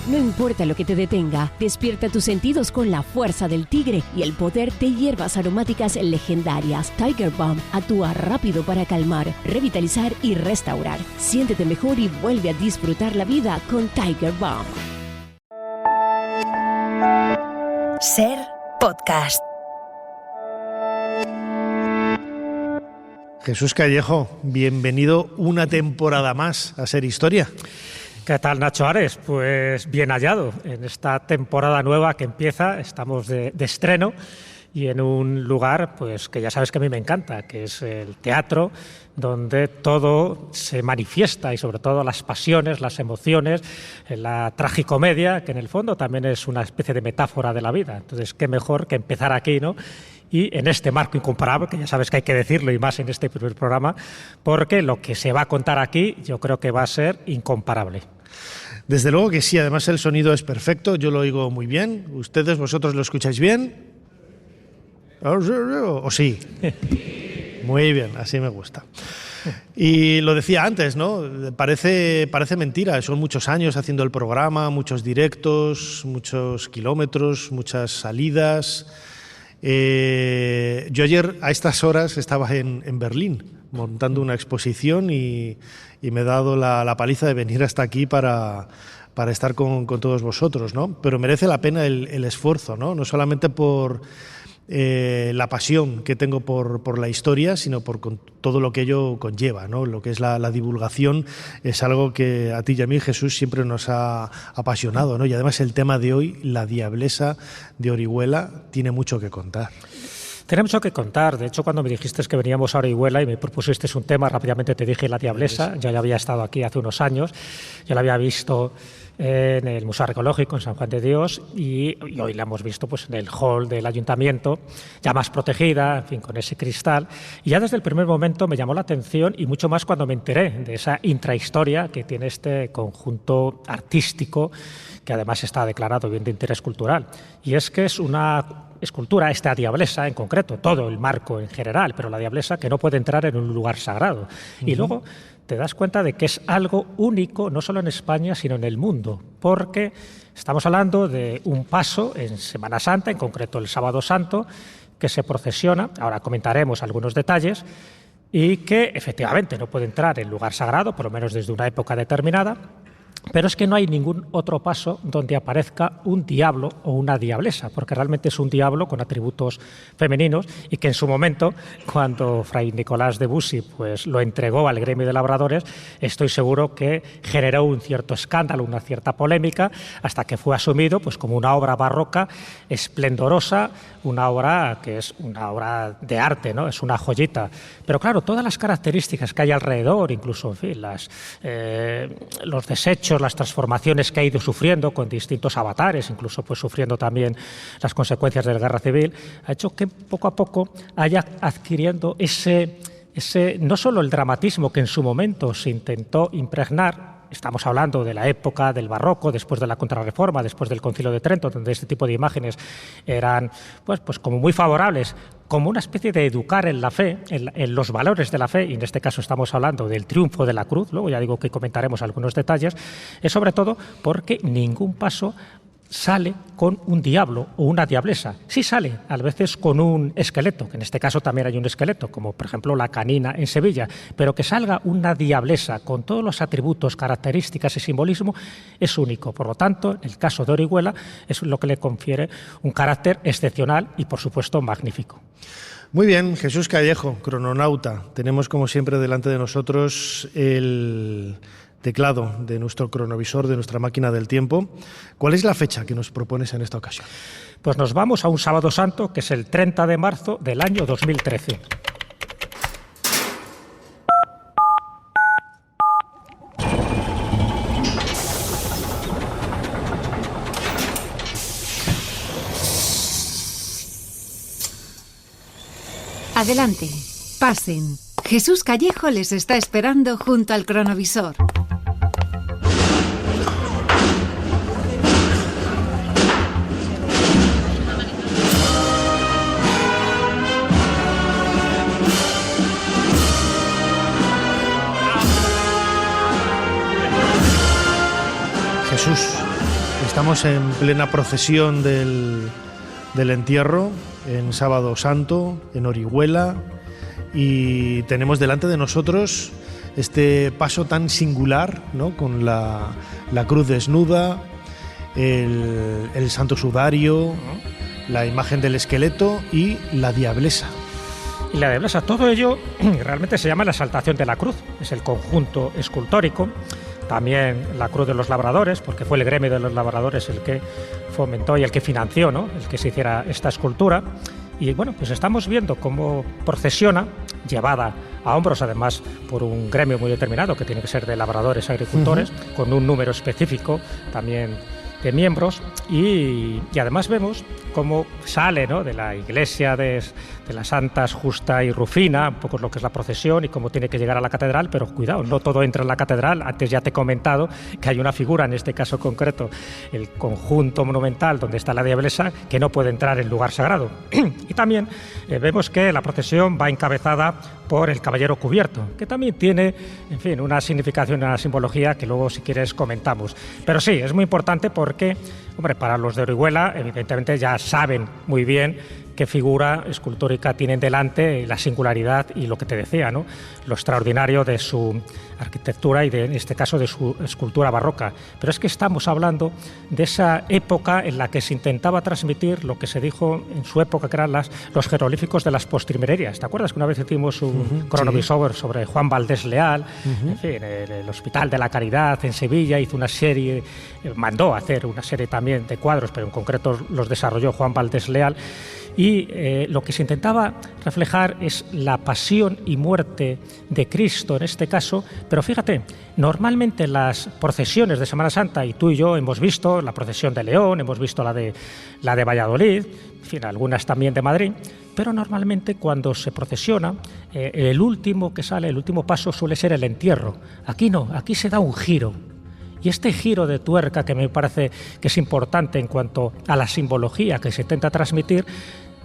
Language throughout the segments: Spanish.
No importa lo que te detenga, despierta tus sentidos con la fuerza del tigre y el poder de hierbas aromáticas legendarias. Tiger Balm actúa rápido para calmar, revitalizar y restaurar. Siéntete mejor y vuelve a disfrutar la vida con Tiger Balm. Ser Podcast. Jesús Callejo, bienvenido una temporada más a Ser Historia. ¿Qué tal, Nacho Ares? Pues bien hallado. En esta temporada nueva que empieza, estamos de estreno y en un lugar pues que ya sabes que a mí me encanta, que es el teatro, donde todo se manifiesta y sobre todo las pasiones, las emociones, la tragicomedia, que en el fondo también es una especie de metáfora de la vida. Entonces, qué mejor que empezar aquí, ¿no? Y en este marco incomparable, que ya sabes que hay que decirlo y más en este primer programa, porque lo que se va a contar aquí yo creo que va a ser incomparable. Desde luego que sí, además el sonido es perfecto, yo lo oigo muy bien. ¿Ustedes, vosotros lo escucháis bien? ¿O sí? Muy bien, así me gusta. Y lo decía antes, ¿no? Parece mentira, son muchos años haciendo el programa, muchos directos, muchos kilómetros, muchas salidas. Yo ayer a estas horas estaba en Berlín montando una exposición y me he dado la paliza de venir hasta aquí para estar con todos vosotros, ¿no? Pero merece la pena el esfuerzo, ¿no? No solamente por la pasión que tengo por la historia, sino por todo lo que ello conlleva, ¿no? Lo que es la divulgación es algo que a ti y a mí, Jesús, siempre nos ha apasionado, ¿no? Y además el tema de hoy, la diablesa de Orihuela, tiene mucho que contar. Tiene mucho que contar. De hecho, cuando me dijiste que veníamos a Orihuela y me propusiste un tema, rápidamente te dije la diablesa. Yo ya había estado aquí hace unos años, yo la había visto en el Museo Arqueológico en San Juan de Dios y hoy la hemos visto pues en el hall del ayuntamiento, ya más protegida, en fin, con ese cristal. Y ya desde el primer momento me llamó la atención y mucho más cuando me enteré de esa intrahistoria que tiene este conjunto artístico que además está declarado bien de interés cultural. Y es que es una escultura, esta diablesa en concreto, todo el marco en general, pero la diablesa que no puede entrar en un lugar sagrado. Y luego te das cuenta de que es algo único, no solo en España, sino en el mundo, porque estamos hablando de un paso en Semana Santa, en concreto el Sábado Santo, que se procesiona, ahora comentaremos algunos detalles, y que efectivamente no puede entrar en lugar sagrado, por lo menos desde una época determinada, pero es que no hay ningún otro paso donde aparezca un diablo o una diablesa, porque realmente es un diablo con atributos femeninos y que en su momento, cuando Fray Nicolás de Bussy pues, lo entregó al gremio de labradores, estoy seguro que generó un cierto escándalo, una cierta polémica, hasta que fue asumido pues, como una obra barroca esplendorosa, una obra que es una obra de arte, ¿no? Es una joyita. Pero claro, todas las características que hay alrededor, incluso en fin, los desechos, las transformaciones que ha ido sufriendo con distintos avatares, incluso pues sufriendo también las consecuencias de la guerra civil, ha hecho que poco a poco haya adquiriendo ese no solo el dramatismo que en su momento se intentó impregnar. Estamos hablando de la época del barroco, después de la Contrarreforma, después del Concilio de Trento, donde este tipo de imágenes eran pues como muy favorables, como una especie de educar en la fe, en los valores de la fe, y en este caso estamos hablando del triunfo de la cruz, luego ya digo que comentaremos algunos detalles, es sobre todo porque ningún paso sale con un diablo o una diablesa. Sí sale, a veces con un esqueleto, que en este caso también hay un esqueleto, como por ejemplo la canina en Sevilla, pero que salga una diablesa con todos los atributos, características y simbolismo es único. Por lo tanto, en el caso de Orihuela es lo que le confiere un carácter excepcional y, por supuesto, magnífico. Muy bien, Jesús Callejo, crononauta. Tenemos, como siempre, delante de nosotros el teclado de nuestro cronovisor, de nuestra máquina del tiempo. ¿Cuál es la fecha que nos propones en esta ocasión? Pues nos vamos a un Sábado Santo, que es el 30 de marzo del año 2013. Adelante, pasen. Jesús Callejo les está esperando junto al cronovisor. Jesús, Estamos en plena procesión del entierro, en Sábado Santo, en Orihuela, y tenemos delante de nosotros este paso tan singular, ¿no? Con la cruz desnuda, el santo sudario, la imagen del esqueleto y la diablesa. Y la diablesa, todo ello realmente se llama la exaltación de la cruz, es el conjunto escultórico. También la Cruz de los Labradores, porque fue el gremio de los labradores el que fomentó y el que financió, ¿no?, el que se hiciera esta escultura. Y bueno, pues estamos viendo cómo procesiona, llevada a hombros además por un gremio muy determinado, que tiene que ser de labradores agricultores, con un número específico también de miembros, y además vemos cómo sale, ¿no?, de la iglesia de las Santas Justa y Rufina, un poco lo que es la procesión y cómo tiene que llegar a la catedral, pero cuidado, no todo entra en la catedral. Antes ya te he comentado que hay una figura, en este caso concreto, el conjunto monumental donde está la diablesa, que no puede entrar en lugar sagrado. Y también vemos que la procesión va encabezada por el caballero cubierto, que también tiene, en fin, una significación, una simbología que luego, si quieres, comentamos. Pero sí, es muy importante porque, hombre, para los de Orihuela, evidentemente ya saben muy bien qué figura escultórica tienen delante, la singularidad y lo que te decía, ¿no?, lo extraordinario de su arquitectura y, en este caso, de su escultura barroca. Pero es que estamos hablando de esa época en la que se intentaba transmitir lo que se dijo en su época, que eran los jeroglíficos de las postrimerías. ¿Te acuerdas que una vez hicimos un cronovisor sobre Juan Valdés Leal? En fin, el Hospital de la Caridad en Sevilla hizo una serie, mandó a hacer una serie también de cuadros, pero en concreto los desarrolló Juan Valdés Leal. Y lo que se intentaba reflejar es la pasión y muerte de Cristo en este caso. Pero fíjate, normalmente las procesiones de Semana Santa, y tú y yo hemos visto la procesión de León, hemos visto la de Valladolid, en fin, algunas también de Madrid, pero normalmente cuando se procesiona, el último que sale, el último paso suele ser el entierro. Aquí no, aquí se da un giro. Y este giro de tuerca, que me parece que es importante en cuanto a la simbología que se intenta transmitir,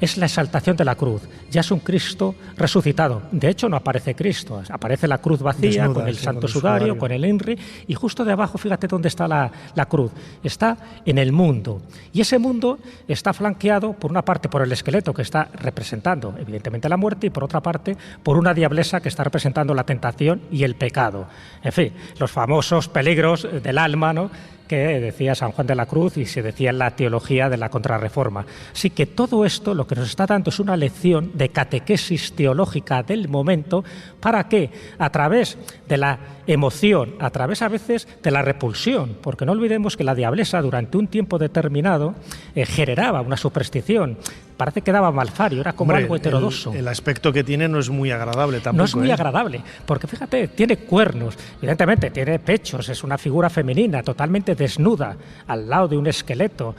es la exaltación de la cruz. Ya es un Cristo resucitado. De hecho, no aparece Cristo, aparece la cruz vacía, desnuda, con el santo sudario, con el INRI, y justo debajo, fíjate dónde está la cruz. Está en el mundo. Y ese mundo está flanqueado, por una parte, por el esqueleto, que está representando, evidentemente, la muerte, y por otra parte, por una diablesa que está representando la tentación y el pecado. En fin, los famosos peligros del alma, ¿no?, que decía San Juan de la Cruz y se decía en la teología de la Contrarreforma. Así que todo esto lo que nos está dando es una lección de catequesis teológica del momento, para que a través de la emoción, a través a veces de la repulsión, porque no olvidemos que la diablesa durante un tiempo determinado generaba una superstición. Parece que daba malfario, era como algo heterodoxo. El aspecto que tiene no es muy agradable tampoco. No es muy agradable, porque fíjate, tiene cuernos, evidentemente tiene pechos, es una figura femenina totalmente desnuda, al lado de un esqueleto,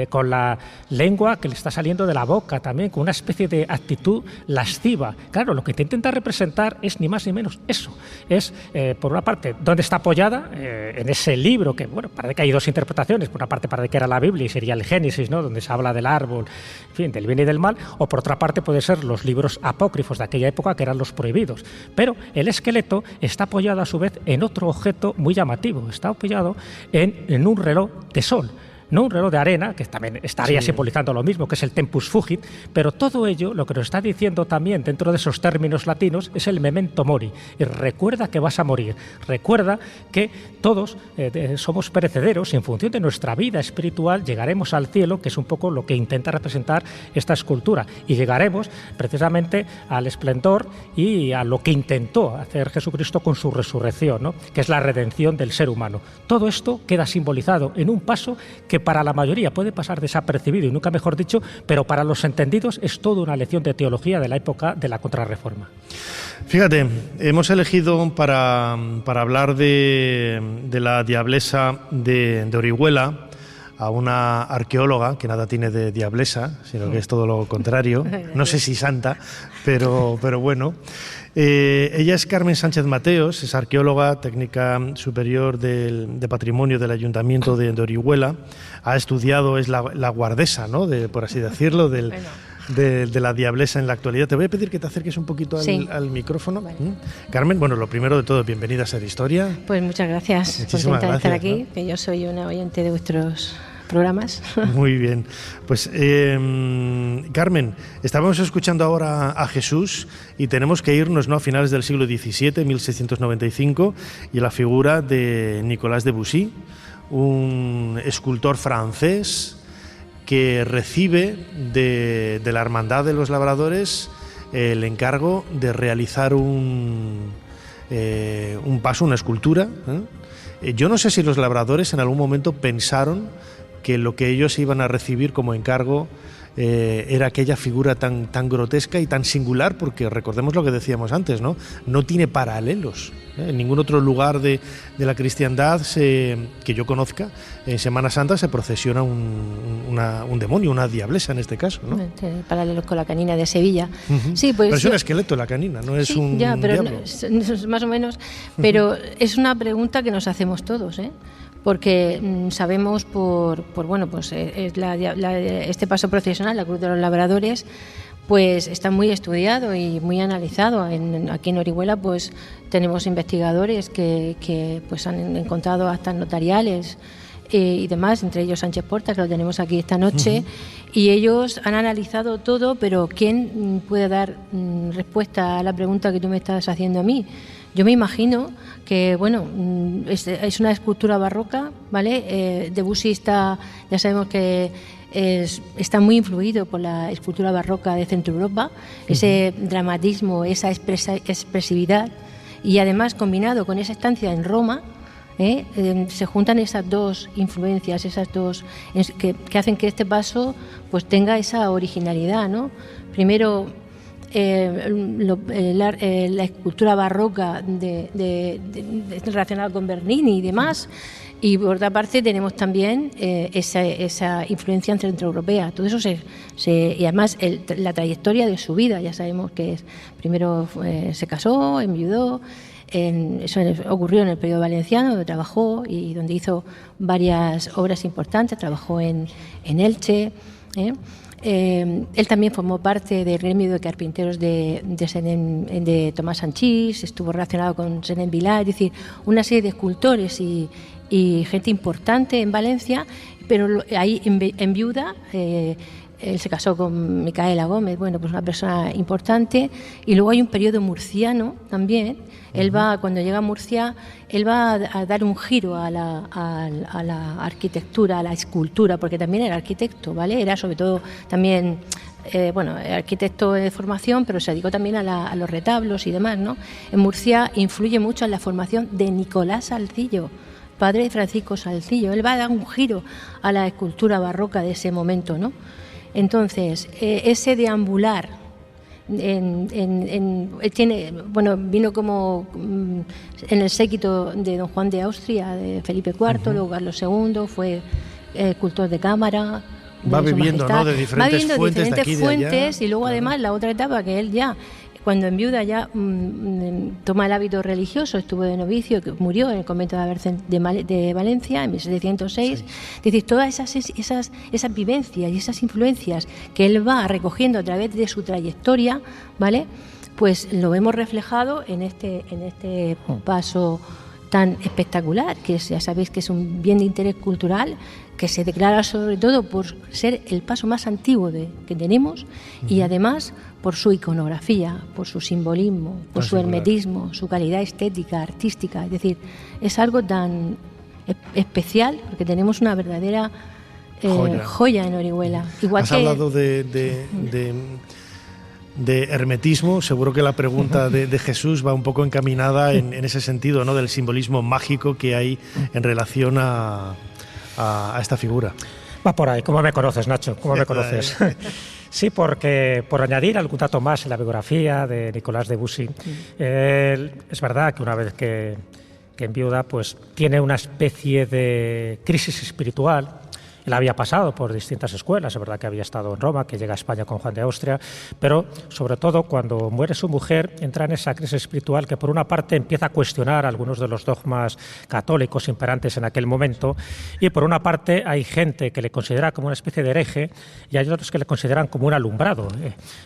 con la lengua que le está saliendo de la boca también, con una especie de actitud lasciva. Claro, lo que te intenta representar es ni más ni menos eso. Es, por una parte, dónde está apoyada, en ese libro, que bueno, parece que hay dos interpretaciones. Por una parte parece que era la Biblia y sería el Génesis, ¿no?, donde se habla del árbol, en fin, del bien y del mal, o por otra parte puede ser los libros apócrifos de aquella época, que eran los prohibidos. Pero el esqueleto está apoyado a su vez en otro objeto muy llamativo, está apoyado en un reloj de sol. No un reloj de arena, que también estaría simbolizando lo mismo, que es el tempus fugit, pero todo ello lo que nos está diciendo también dentro de esos términos latinos es el memento mori. Y recuerda que vas a morir, recuerda que todos somos perecederos y en función de nuestra vida espiritual llegaremos al cielo, que es un poco lo que intenta representar esta escultura, y llegaremos precisamente al esplendor y a lo que intentó hacer Jesucristo con su resurrección, ¿no?, que es la redención del ser humano. Todo esto queda simbolizado en un paso que para la mayoría puede pasar desapercibido y nunca mejor dicho, pero para los entendidos es toda una lección de teología de la época de la Contrarreforma. Fíjate, hemos elegido para hablar de la diablesa de Orihuela a una arqueóloga que nada tiene de diablesa, sino que es todo lo contrario. No sé si santa, pero bueno. Ella es Carmen Sánchez Mateos, es arqueóloga, técnica superior de patrimonio del Ayuntamiento de Orihuela. Ha estudiado, es la guardesa, ¿no?, por así decirlo, de la diablesa en la actualidad. Te voy a pedir que te acerques un poquito al micrófono. Vale. Carmen, bueno, lo primero de todo, bienvenida a Ser Historia. Pues muchas gracias. Muchísimas contenta de estar gracias, aquí, ¿no?, que yo soy una oyente de vuestros programas. Muy bien. Pues, Carmen, estábamos escuchando ahora a Jesús y tenemos que irnos, ¿no?, a finales del siglo XVII, 1695, y la figura de Nicolas Debussy, un escultor francés que recibe de la Hermandad de los Labradores el encargo de realizar un paso, una escultura. Yo no sé si los labradores en algún momento pensaron que lo que ellos iban a recibir como encargo era aquella figura tan grotesca y tan singular, porque recordemos lo que decíamos antes, ¿no? No tiene paralelos. En ningún otro lugar de la cristiandad que yo conozca, en Semana Santa se procesiona un demonio, una diablesa en este caso, ¿no? Paralelos con la canina de Sevilla. Uh-huh. Sí, pues pero es un esqueleto la canina, no es un pero diablo. No, más o menos, pero es una pregunta que nos hacemos todos, porque sabemos este paso procesional, la Cruz de los Labradores, pues está muy estudiado y muy analizado. Aquí en Orihuela pues tenemos investigadores que pues han encontrado actas notariales y demás, entre ellos Sánchez Porta, que lo tenemos aquí esta noche, y ellos han analizado todo, pero ¿quién puede dar respuesta a la pregunta que tú me estás haciendo a mí? Yo me imagino que, es una escultura barroca, ¿vale? Debussy ya sabemos que está muy influido por la escultura barroca de Centro Europa, ese dramatismo, esa expresividad, y además combinado con esa estancia en Roma, se juntan esas dos influencias, que hacen que este paso pues tenga esa originalidad, ¿no? Primero, la escultura barroca relacionada con Bernini y demás, y por otra parte tenemos también esa influencia centroeuropea. Todo eso y además la trayectoria de su vida, ya sabemos que primero se casó, enviudó. Eso ocurrió en el periodo valenciano, donde trabajó y donde hizo varias obras importantes. Trabajó en Elche. Él también formó parte del gremio de carpinteros de Tomás Sanchís, estuvo relacionado con Senén Vilá, es decir, una serie de escultores y gente importante en Valencia, pero ahí en viuda. Él se casó con Micaela Gómez, pues una persona importante. Y luego hay un periodo murciano también. Cuando llega a Murcia, él va a dar un giro a la arquitectura, a la escultura, porque también era arquitecto, ¿vale? Era sobre todo también, arquitecto de formación, pero se dedicó también a los retablos y demás, ¿no? En Murcia influye mucho en la formación de Nicolás Salcillo, padre de Francisco Salcillo. Él va a dar un giro a la escultura barroca de ese momento, ¿no? Entonces, ese deambular vino como en el séquito de don Juan de Austria, de Felipe IV, luego Carlos II, fue escultor de cámara. Va viviendo, ¿no?, de diferentes fuentes de aquí, de allá. Y luego además la otra etapa que él ya, cuando enviuda, ya toma el hábito religioso, estuvo de novicio, que murió en el convento de Valencia en 1706. Sí. Es decir, todas esas vivencias y esas influencias que él va recogiendo a través de su trayectoria, ¿vale?, pues lo vemos reflejado en este paso tan espectacular, que ya sabéis que es un bien de interés cultural, que se declara sobre todo por ser el paso más antiguo que tenemos, y además por su iconografía, por su simbolismo, por su hermetismo, su calidad estética, artística. Es decir, es algo tan especial, porque tenemos una verdadera joya en Orihuela. Has hablado de hermetismo. Seguro que la pregunta de Jesús va un poco encaminada en ese sentido, ¿no?, del simbolismo mágico que hay en relación a esta figura. Va por ahí. ¿Cómo me conoces, Nacho? ¿Cómo me conoces? Sí, porque por añadir algún dato más en la biografía de Nicolas Debussy, es verdad que una vez que enviuda, pues tiene una especie de crisis espiritual. Él había pasado por distintas escuelas, es verdad que había estado en Roma, que llega a España con Juan de Austria, pero sobre todo cuando muere su mujer entra en esa crisis espiritual que por una parte empieza a cuestionar algunos de los dogmas católicos imperantes en aquel momento, y por una parte hay gente que le considera como una especie de hereje y hay otros que le consideran como un alumbrado.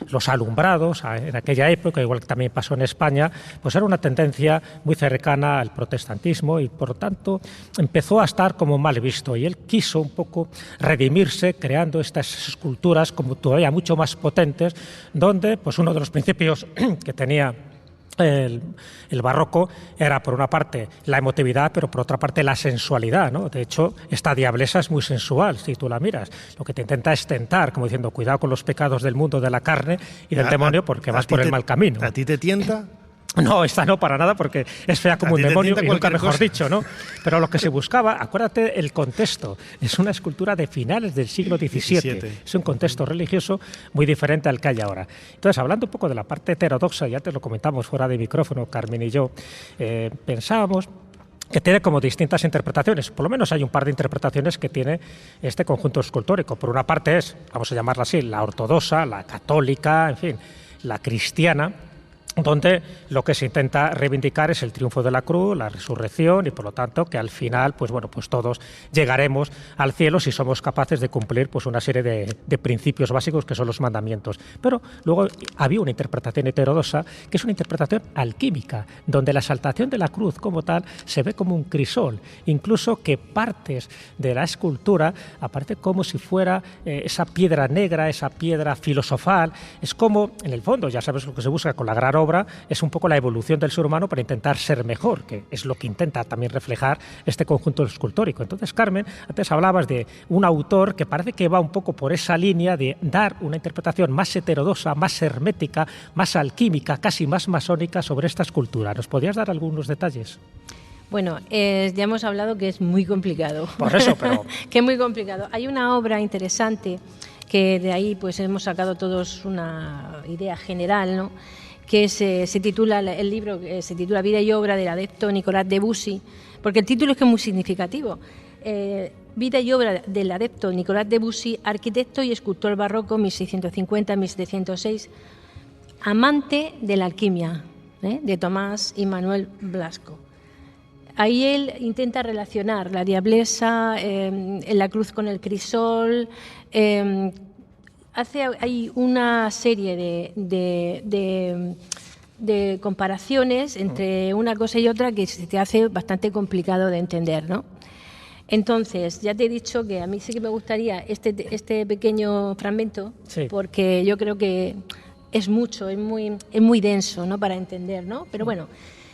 Los alumbrados en aquella época, igual que también pasó en España, pues era una tendencia muy cercana al protestantismo y por lo tanto empezó a estar como mal visto, y él quiso un poco redimirse creando estas esculturas como todavía mucho más potentes, donde pues uno de los principios que tenía el barroco era, por una parte, la emotividad, pero por otra parte la sensualidad, ¿no? De hecho, esta diablesa es muy sensual, si tú la miras. Lo que te intenta es tentar, como diciendo, cuidado con los pecados del mundo, de la carne y del demonio, porque vas por el mal camino. ¿A ti te tienta? No, esta no para nada, porque es fea como un demonio y nunca mejor dicho, ¿no? Pero lo que se buscaba, acuérdate el contexto, es una escultura de finales del siglo XVII. Es un contexto religioso muy diferente al que hay ahora. Entonces, hablando un poco de la parte heterodoxa, ya te lo comentamos fuera de micrófono, Carmen y yo, pensábamos que tiene como distintas interpretaciones. Por lo menos hay un par de interpretaciones que tiene este conjunto escultórico. Por una parte es, vamos a llamarla así, la ortodoxa, la católica, en fin, la cristiana, donde lo que se intenta reivindicar es el triunfo de la cruz, la resurrección y por lo tanto que al final pues todos llegaremos al cielo si somos capaces de cumplir pues una serie de principios básicos que son los mandamientos. Pero luego había una interpretación heterodoxa que es una interpretación alquímica, donde la exaltación de la cruz como tal se ve como un crisol, incluso que partes de la escultura aparece como si fuera esa piedra negra, esa piedra filosofal. Es como, en el fondo, ya sabes lo que se busca con la gran obra, es un poco la evolución del ser humano para intentar ser mejor, que es lo que intenta también reflejar este conjunto escultórico. Entonces, Carmen, antes hablabas de un autor que parece que va un poco por esa línea de dar una interpretación más heterodoxa, más hermética, más alquímica, casi más masónica sobre esta escultura. ¿Nos podrías dar algunos detalles? Bueno, ya hemos hablado que es muy complicado. Por eso, pero... que es muy complicado. Hay una obra interesante que de ahí pues hemos sacado todos una idea general, ¿no? Que se titula, el libro se titula Vida y obra del adepto Nicolas Debussy, porque el título es que es muy significativo. Vida y obra del adepto Nicolas Debussy, arquitecto y escultor barroco 1650-1706, amante de la alquimia, de Tomás y Manuel Blasco. Ahí él intenta relacionar la diablesa, la cruz con el crisol. Hay una serie de comparaciones entre una cosa y otra que se te hace bastante complicado de entender, ¿no? Entonces, ya te he dicho que a mí sí que me gustaría este pequeño fragmento, sí, porque yo creo que es mucho, es muy denso, ¿no?, para entender, ¿no? Pero bueno,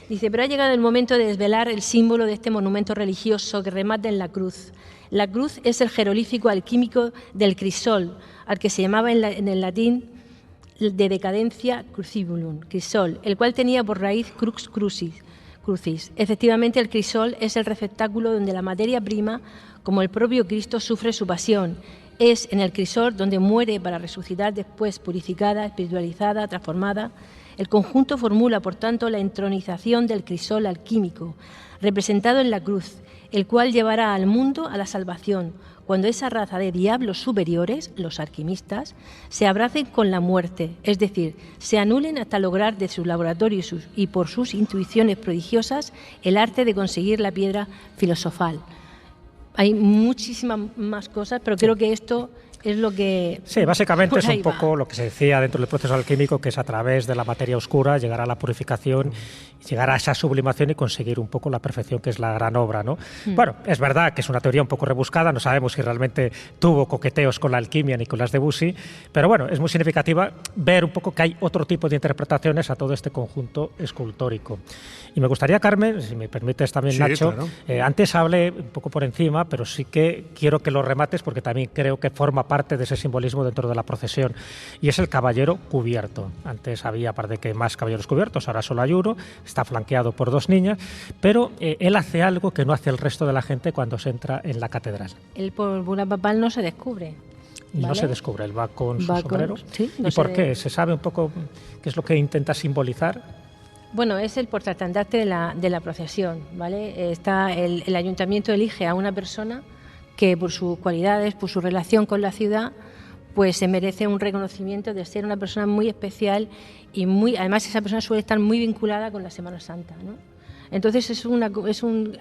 dice, pero ha llegado el momento de desvelar el símbolo de este monumento religioso que remata en la cruz. La cruz es el jeroglífico alquímico del crisol, al que se llamaba en el latín de decadencia crucibulum, crisol, el cual tenía por raíz crux crucis. Efectivamente, el crisol es el receptáculo donde la materia prima, como el propio Cristo, sufre su pasión. Es en el crisol donde muere para resucitar después purificada, espiritualizada, transformada. El conjunto formula, por tanto, la entronización del crisol alquímico, representado en la cruz, el cual llevará al mundo a la salvación, cuando esa raza de diablos superiores, los alquimistas, se abracen con la muerte, es decir, se anulen hasta lograr de sus laboratorios y por sus intuiciones prodigiosas el arte de conseguir la piedra filosofal. Hay muchísimas más cosas, pero creo que esto es lo que... Sí, básicamente es un poco lo que se decía dentro del proceso alquímico, que es a través de la materia oscura llegar a la purificación, llegar a esa sublimación y conseguir un poco la perfección, que es la gran obra, ¿no? Bueno, es verdad que es una teoría un poco rebuscada, no sabemos si realmente tuvo coqueteos con la alquimia Nicolas Debussy, pero bueno, es muy significativa ver un poco que hay otro tipo de interpretaciones a todo este conjunto escultórico. Y me gustaría, Carmen, si me permites también, sí, Nacho, claro. Antes hablé un poco por encima, pero sí que quiero que lo remates porque también creo que forma parte de ese simbolismo dentro de la procesión, y es el caballero cubierto. Antes había, aparte que más caballeros cubiertos, ahora solo hay uno, está flanqueado por dos niñas, pero él hace algo que no hace el resto de la gente cuando se entra en la catedral. El púrpura papal no se descubre. ¿Vale? No se descubre, él va con su sombrero. Sí, no. ¿Y por qué? ¿Se sabe un poco qué es lo que intenta simbolizar? Bueno, es el portaestandarte de la procesión, ¿vale? El ayuntamiento elige a una persona que por sus cualidades, por su relación con la ciudad, pues se merece un reconocimiento de ser una persona muy especial y además esa persona suele estar muy vinculada con la Semana Santa, ¿no? Entonces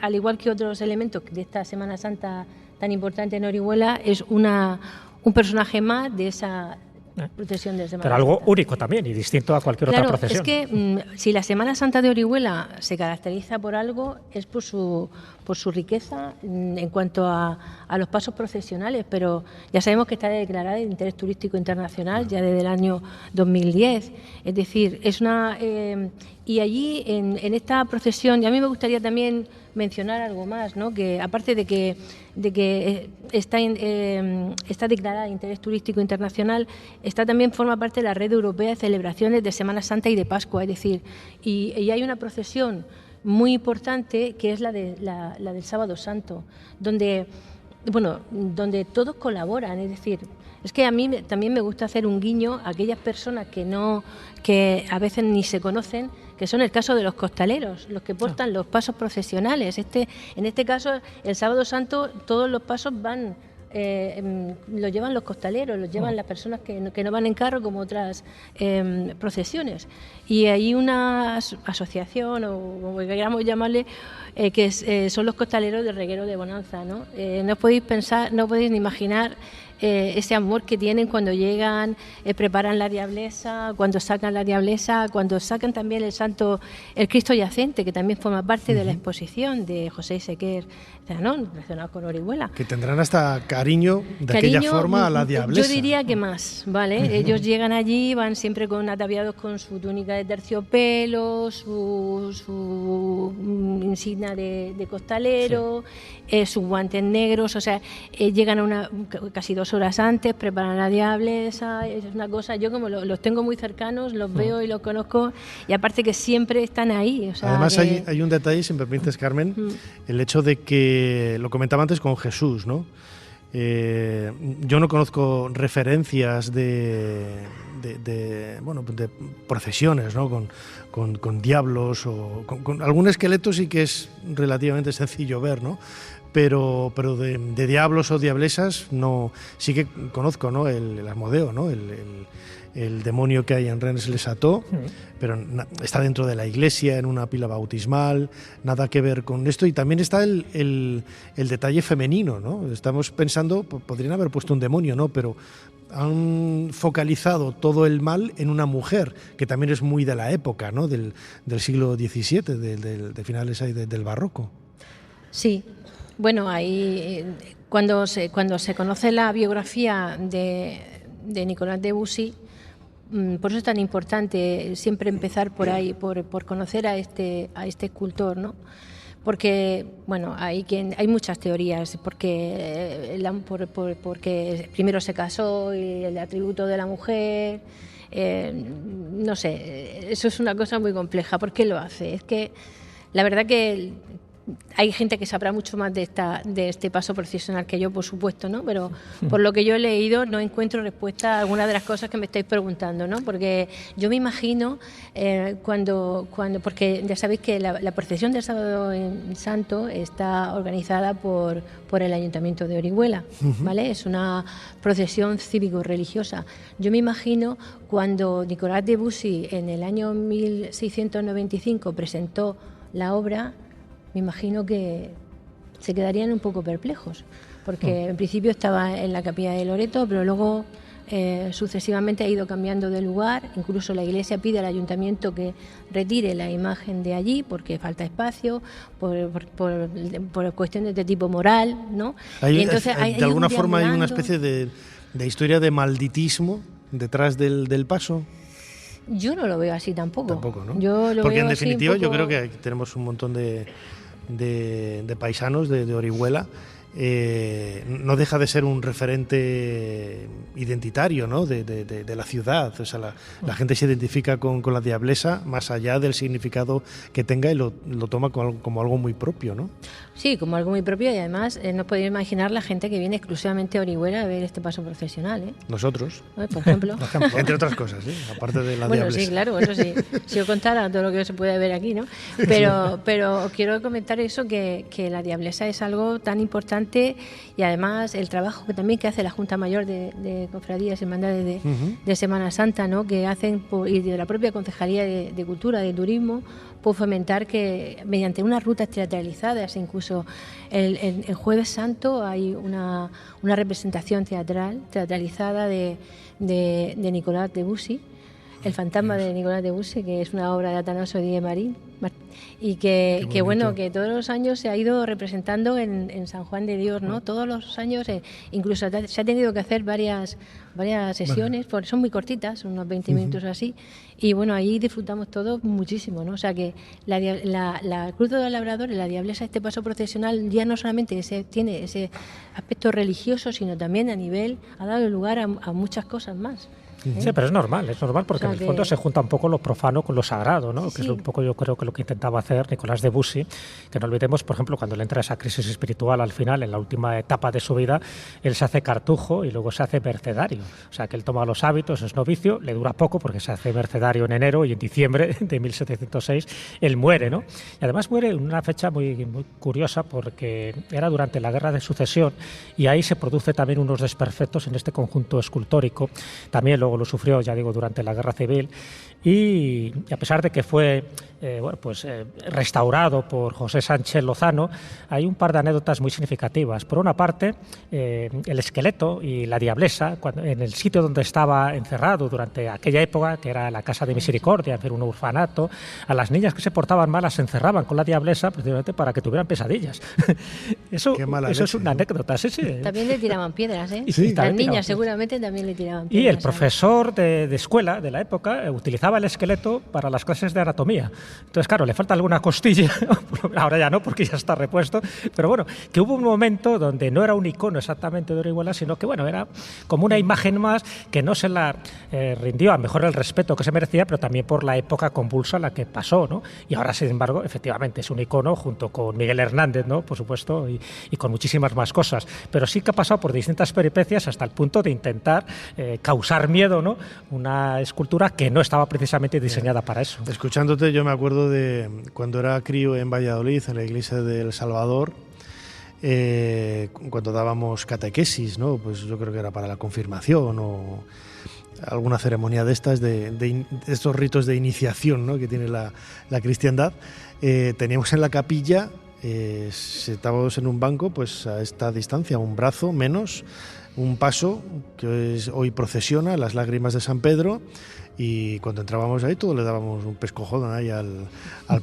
al igual que otros elementos de esta Semana Santa tan importante en Orihuela, es un personaje más de esa procesión de Semana Pero algo Santa. Único también y distinto a cualquier otra procesión. Es que si la Semana Santa de Orihuela se caracteriza por algo, es por su por su riqueza en cuanto a los pasos procesionales, pero ya sabemos que está declarada de interés turístico internacional ya desde el año 2010. Es decir, es una... y allí, en esta procesión, y a mí me gustaría también mencionar algo más, ¿no? Que aparte de que está declarada de interés turístico internacional, también forma parte de la red europea de celebraciones de Semana Santa y de Pascua, es decir, y hay una procesión muy importante que es la del Sábado Santo, donde todos colaboran, es decir, es que a mí también me gusta hacer un guiño a aquellas personas que a veces ni se conocen, que son el caso de los costaleros, los que portan los pasos procesionales. En este caso, el Sábado Santo, todos los pasos los llevan los costaleros, los llevan las personas que no van en carro como otras procesiones. Y hay una asociación, o como queramos llamarle, que son los costaleros del Reguero de Bonanza, ¿no? No podéis ni imaginar ese amor que tienen cuando llegan, preparan la diablesa, cuando sacan la diablesa, cuando sacan también el Cristo yacente, que también forma parte de la exposición de José Sequer, ¿no? Relacionado con Orihuela. Que tendrán hasta cariño de aquella forma a la diablesa. Yo diría que más, ¿vale? Ellos llegan allí, van siempre ataviados con su túnica de terciopelo, su insignia de costalero, sus guantes negros, o sea, llegan casi 2 horas antes, preparan la diablesa, es una cosa, yo como los tengo muy cercanos, los veo y los conozco, y aparte que siempre están ahí. O sea, además hay un detalle, si me permites, Carmen, el hecho de que, lo comentaba antes con Jesús, ¿no? Yo no conozco referencias de procesiones, ¿no? con diablos o con algún esqueleto sí que es relativamente sencillo ver, ¿no? Pero de diablos o diablesas no, sí que conozco, ¿no? El Asmodeo, ¿no? El demonio que hay en Rennes-les-Châteaux, pero está dentro de la iglesia, en una pila bautismal, nada que ver con esto. Y también está el detalle femenino, ¿no? Estamos pensando, podrían haber puesto un demonio, ¿no? Pero han focalizado todo el mal en una mujer, que también es muy de la época, ¿no? Del siglo XVII, de finales ahí del barroco. Sí. Bueno, ahí cuando se conoce la biografía de Nicolas Debussy, por eso es tan importante siempre empezar por ahí, por conocer a este escultor, Porque, bueno, hay muchas teorías, porque primero se casó y el atributo de la mujer, no sé, eso es una cosa muy compleja. ¿Por qué lo hace? Es que la verdad que hay gente que sabrá mucho más de este paso procesional que yo, por supuesto, ¿no? Pero por lo que yo he leído no encuentro respuesta a algunas de las cosas que me estáis preguntando, ¿no? Porque yo me imagino porque ya sabéis que la procesión del Sábado Santo está organizada por el Ayuntamiento de Orihuela, ¿vale? Es una procesión cívico-religiosa. Yo me imagino cuando Nicolas Debussy en el año 1695 presentó la obra, me imagino que se quedarían un poco perplejos, porque en principio estaba en la capilla de Loreto, pero luego sucesivamente ha ido cambiando de lugar. Incluso la iglesia pide al ayuntamiento que retire la imagen de allí porque falta espacio, por cuestiones de tipo moral, ¿no? Y entonces de alguna forma hay una especie de historia de malditismo detrás del paso. Yo no lo veo así tampoco. Tampoco, ¿no? Porque en definitiva yo creo que tenemos un montón de paisanos de Orihuela. No deja de ser un referente identitario, ¿no? de la ciudad. O sea, la gente se identifica con la diablesa más allá del significado que tenga y lo toma como algo muy propio, ¿no? Sí, como algo muy propio, y además no podéis imaginar la gente que viene exclusivamente a Orihuela a ver este paso procesional, ¿eh? Nosotros. Por ejemplo. Entre otras cosas, ¿eh? Aparte de la diablesa. Sí, claro, eso sí. Si os contara todo lo que se puede ver aquí, ¿no? Pero quiero comentar eso, que la diablesa es algo tan importante, y además el trabajo que hace la Junta Mayor de Cofradías y Hermandades de Semana Santa, ¿no? Que hacen, y de la propia Concejalía de Cultura, de Turismo, por fomentar que mediante unas rutas teatralizadas, incluso el Jueves Santo hay una representación teatralizada de Nicolas Debussy, El fantasma de Nicolás de Busse, que es una obra de Atanasio Díez Marín, y que bueno, que todos los años se ha ido representando en San Juan de Dios, ¿no? Todos los años, incluso se ha tenido que hacer varias sesiones, porque son muy cortitas, unos 20 minutos así, y bueno, ahí disfrutamos todos muchísimo, ¿no? O sea que la Cruz de los Labradores, la Diablesa, este paso procesional, ya no solamente tiene ese aspecto religioso, sino también a nivel, ha dado lugar a muchas cosas más. Sí, pero es normal porque en el fondo se junta un poco lo profano con lo sagrado, ¿no? Sí, que es un poco, yo creo, que lo que intentaba hacer Nicolás de Bussy, que no olvidemos, por ejemplo, cuando le entra esa crisis espiritual al final, en la última etapa de su vida, él se hace cartujo y luego se hace mercedario, o sea, que él toma los hábitos, es novicio, le dura poco porque se hace mercedario en enero y en diciembre de 1706 él muere, ¿no? Y además muere en una fecha muy, muy curiosa porque era durante la Guerra de Sucesión y ahí se produce también unos desperfectos en este conjunto escultórico, también luego lo sufrió, ya digo, durante la Guerra Civil y a pesar de que fue restaurado por José Sánchez Lozano, hay un par de anécdotas muy significativas. Por una parte, el esqueleto y la diablesa, en el sitio donde estaba encerrado durante aquella época, que era la Casa de Misericordia, un orfanato, a las niñas que se portaban mal las encerraban con la diablesa precisamente para que tuvieran pesadillas. Eso es una anécdota, sí. También le tiraban piedras, ¿eh? Sí, las niñas seguramente también le tiraban piedras. Y el profesor de escuela de la época utilizaba el esqueleto para las clases de anatomía. Entonces, claro, le falta alguna costilla, ahora ya no, porque ya está repuesto, pero bueno, que hubo un momento donde no era un icono exactamente de Orihuela, sino que, bueno, era como una imagen más que no se la rindió a mejor el respeto que se merecía, pero también por la época convulsa en la que pasó, ¿no? Y ahora, sin embargo, efectivamente es un icono junto con Miguel Hernández, ¿no? Por supuesto, y con muchísimas más cosas, pero sí que ha pasado por distintas peripecias hasta el punto de intentar causar miedo, ¿no? Una escultura que no estaba precisamente diseñada para eso. Escuchándote, yo me acuerdo de cuando era crío en Valladolid, en la iglesia del Salvador, cuando dábamos catequesis, ¿no? Pues yo creo que era para la confirmación o alguna ceremonia de estas, de estos ritos de iniciación, ¿no? Que tiene la cristiandad. Teníamos en la capilla, sentábamos en un banco, pues a esta distancia, un brazo menos, un paso que hoy procesiona, las lágrimas de San Pedro, y cuando entrábamos ahí todos le dábamos un pescojón ahí al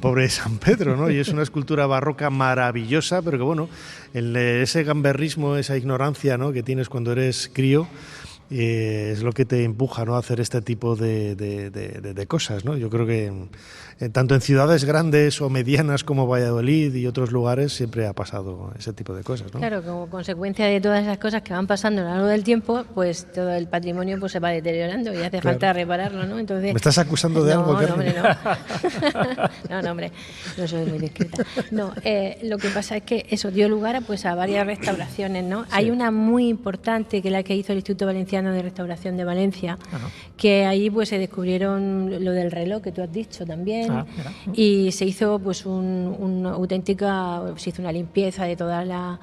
pobre San Pedro, ¿no? Y es una escultura barroca maravillosa, pero que bueno, ese gamberrismo, esa ignorancia, ¿no? Que tienes cuando eres crío, es lo que te empuja, ¿no? A hacer este tipo de cosas, ¿no? Yo creo que tanto en ciudades grandes o medianas como Valladolid y otros lugares siempre ha pasado ese tipo de cosas, ¿no? Claro, como consecuencia de todas esas cosas que van pasando a lo largo del tiempo, pues todo el patrimonio pues se va deteriorando y hace falta repararlo, ¿no? Entonces, ¿me estás acusando de algo, Carmen? No, hombre, no. No, hombre, no soy muy discreta. No, lo que pasa es que eso dio lugar a varias restauraciones, ¿no? Sí. Hay una muy importante que es la que hizo el Instituto Valenciano de Restauración de Valencia, que ahí pues se descubrieron lo del reloj que tú has dicho también, y se hizo pues una auténtica, se hizo una limpieza de toda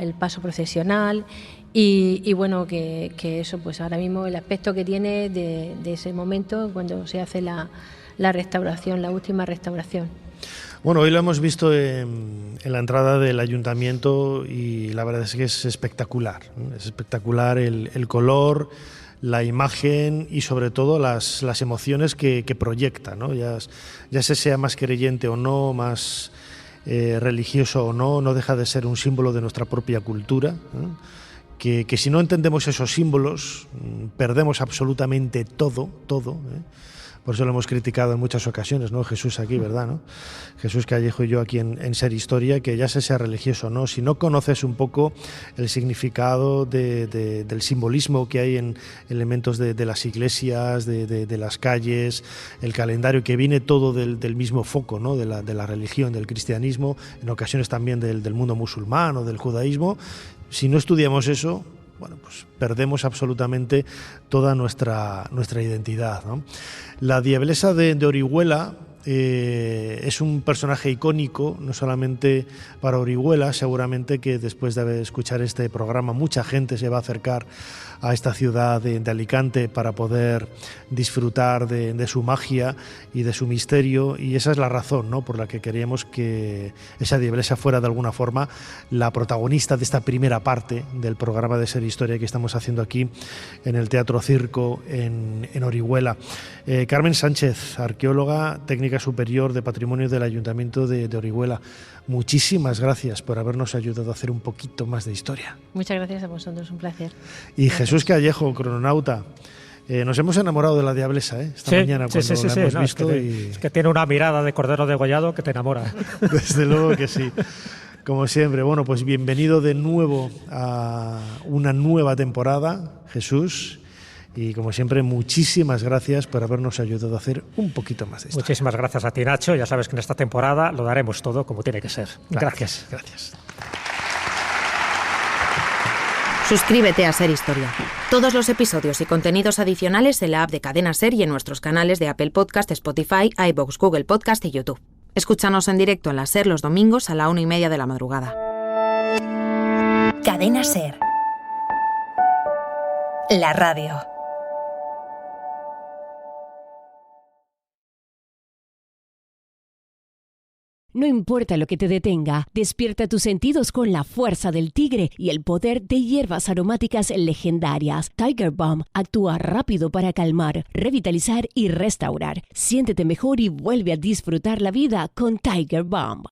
el paso procesional y bueno, que eso pues ahora mismo el aspecto que tiene de ese momento cuando se hace la restauración, la última restauración. Bueno, hoy lo hemos visto en la entrada del ayuntamiento y la verdad es que es espectacular, ¿no? Es espectacular el color, la imagen y sobre todo las emociones que proyecta, ¿no? Ya sea más creyente o no, más religioso o no, no deja de ser un símbolo de nuestra propia cultura, ¿no? Que si no entendemos esos símbolos, perdemos absolutamente todo, ¿eh? Por eso lo hemos criticado en muchas ocasiones, ¿no? Jesús aquí, ¿verdad? ¿No? Jesús Callejo y yo aquí en Ser Historia, que ya sea religioso o no, si no conoces un poco el significado del simbolismo que hay en elementos de las iglesias, de las calles, el calendario, que viene todo del mismo foco, ¿no? de la religión, del cristianismo, en ocasiones también del mundo musulmán o del judaísmo, si no estudiamos eso, bueno, pues perdemos absolutamente toda nuestra identidad, ¿no? La Diablesa de Orihuela es un personaje icónico, no solamente para Orihuela, seguramente que después de escuchar este programa mucha gente se va a acercar a esta ciudad de Alicante para poder disfrutar de su magia y de su misterio, y esa es la razón, ¿no?, por la que queríamos que esa Diablesa fuera de alguna forma la protagonista de esta primera parte del programa de Ser Historia que estamos haciendo aquí en el Teatro Circo en Orihuela. Carmen Sánchez, arqueóloga, técnica superior de Patrimonio del Ayuntamiento de Orihuela, muchísimas gracias por habernos ayudado a hacer un poquito más de historia. Muchas gracias a vosotros, un placer. Y gracias. Jesús Callejo, crononauta. Nos hemos enamorado de la Diablesa, esta mañana cuando la hemos visto. Es que tiene una mirada de cordero degollado que te enamora. Desde luego que sí. Como siempre, bueno, pues bienvenido de nuevo a una nueva temporada, Jesús. Y como siempre, muchísimas gracias por habernos ayudado a hacer un poquito más de historia. Muchísimas gracias a ti, Nacho. Ya sabes que en esta temporada lo daremos todo como tiene que ser. Gracias. Suscríbete a Ser Historia. Todos los episodios y contenidos adicionales en la app de Cadena Ser y en nuestros canales de Apple Podcast, Spotify, iVoox, Google Podcast y YouTube. Escúchanos en directo en la Ser los domingos a la 1:30 de la madrugada. Cadena Ser. La radio. No importa lo que te detenga, despierta tus sentidos con la fuerza del tigre y el poder de hierbas aromáticas legendarias. Tiger Balm actúa rápido para calmar, revitalizar y restaurar. Siéntete mejor y vuelve a disfrutar la vida con Tiger Balm.